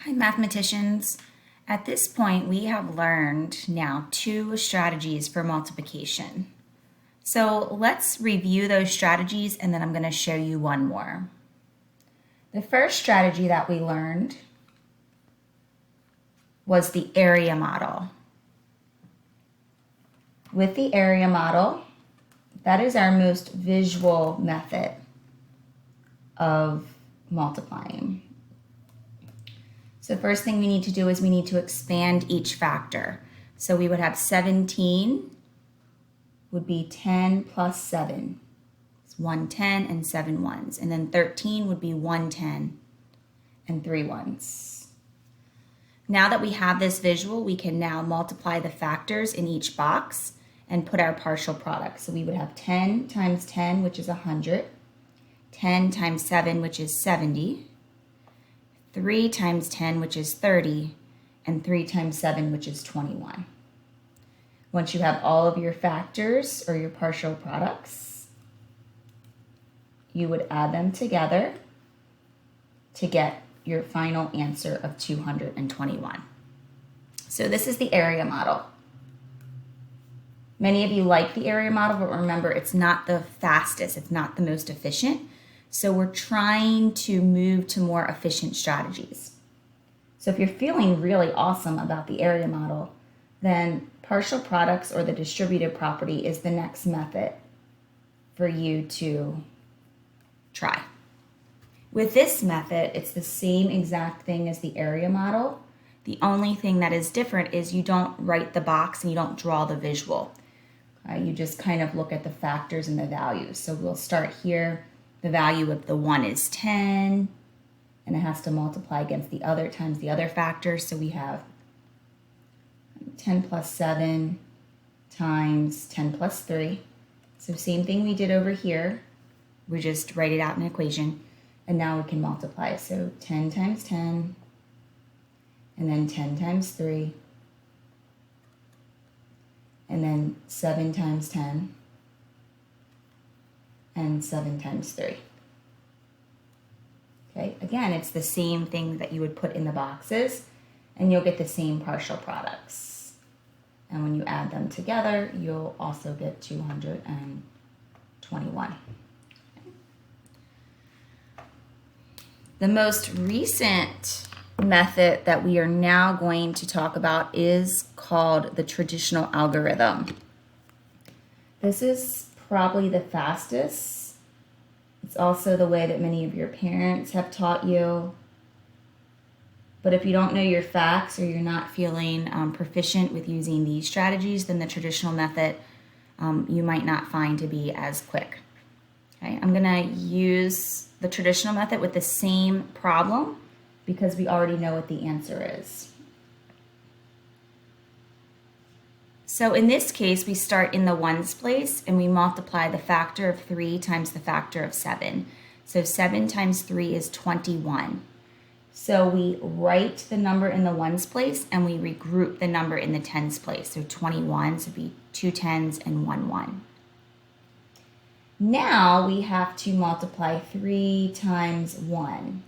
Hi, mathematicians. At this point, we have learned now 2 strategies for multiplication. So let's review those strategies and then I'm going to show you one more. The first strategy that we learned was the area model. With the area model, that is our most visual method of multiplying. So first thing we need to do is we need to expand each factor. So we would have 17 would be 10 plus 7. It's 1 10 and 7 ones. And then 13 would be 1 10 and 3 ones. Now that we have this visual, we can now multiply the factors in each box and put our partial product. So we would have 10 times 10, which is 100. 10 times 7, which is 70. 3 times 10, which is 30, and 3 times 7, which is 21. Once you have all of your factors or your partial products, you would add them together to get your final answer of 221. So this is the area model. Many of you like the area model, but remember, it's not the fastest, it's not the most efficient. So we're trying to move to more efficient strategies. So if you're feeling really awesome about the area model, then partial products or the distributive property is the next method for you to try. With this method, it's the same exact thing as the area model. The only thing that is different is you don't write the box and you don't draw the visual. You just kind of look at the factors and the values. So we'll start here. The value of the 1 is 10, and it has to multiply against the other times the other factors. So we have 10 plus 7 times 10 plus 3. So same thing we did over here. We just write it out in an equation, and now we can multiply. So 10 times 10, and then 10 times 3, and then 7 times 10. And 7 times 3. Okay, again, it's the same thing that you would put in the boxes, and you'll get the same partial products. And when you add them together, you'll also get 221. The most recent method that we are now going to talk about is called the traditional algorithm. This is probably the fastest. It's also the way that many of your parents have taught you. But if you don't know your facts or you're not feeling proficient with using these strategies, then the traditional method you might not find to be as quick. Okay, I'm gonna use the traditional method with the same problem because we already know what the answer is. So in this case, we start in the ones place and we multiply the factor of 3 times the factor of 7. So 7 times 3 is 21. So we write the number in the ones place and we regroup the number in the tens place. So 21, so it'd be 2 tens and 1 1. Now we have to multiply 3 times 1.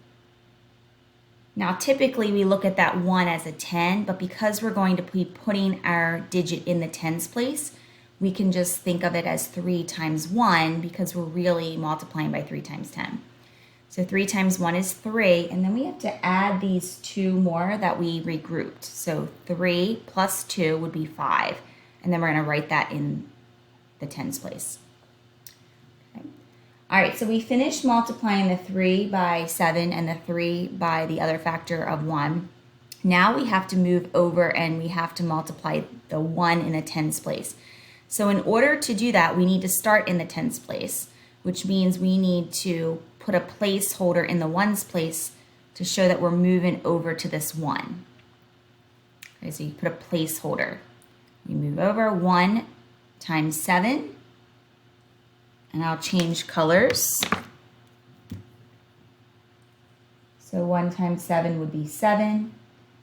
Now, typically we look at that 1 as a 10, but because we're going to be putting our digit in the tens place, we can just think of it as 3 times 1 because we're really multiplying by 3 times 10. So 3 times 1 is 3, and then we have to add these 2 more that we regrouped. So 3 plus 2 would be 5, and then we're going to write that in the tens place. All right, so we finished multiplying the 3 by 7 and the 3 by the other factor of 1. Now we have to move over and we have to multiply the 1 in the tens place. So in order to do that, we need to start in the tens place, which means we need to put a placeholder in the ones place to show that we're moving over to this 1. Okay, so you put a placeholder. We move over 1 times 7. And I'll change colors. So 1 times 7 would be 7.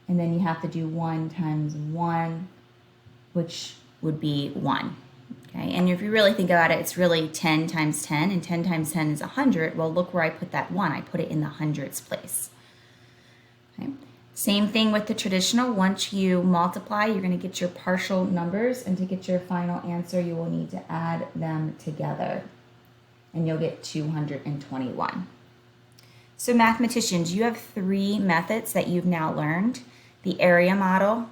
And then you have to do 1 times 1, which would be 1. Okay, and if you really think about it, it's really 10 times 10, and 10 times 10 is 100. Well, look where I put that 1. I put it in the hundreds place. Okay. Same thing with the traditional. Once you multiply, you're going to get your partial numbers, and to get your final answer, you will need to add them together, and you'll get 221. So mathematicians, you have 3 methods that you've now learned: the area model,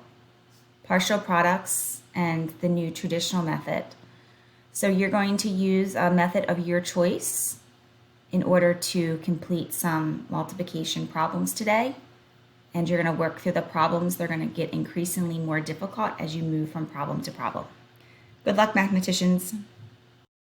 partial products, and the new traditional method. So you're going to use a method of your choice in order to complete some multiplication problems today. And you're going to work through the problems. They're going to get increasingly more difficult as you move from problem to problem. Good luck, mathematicians.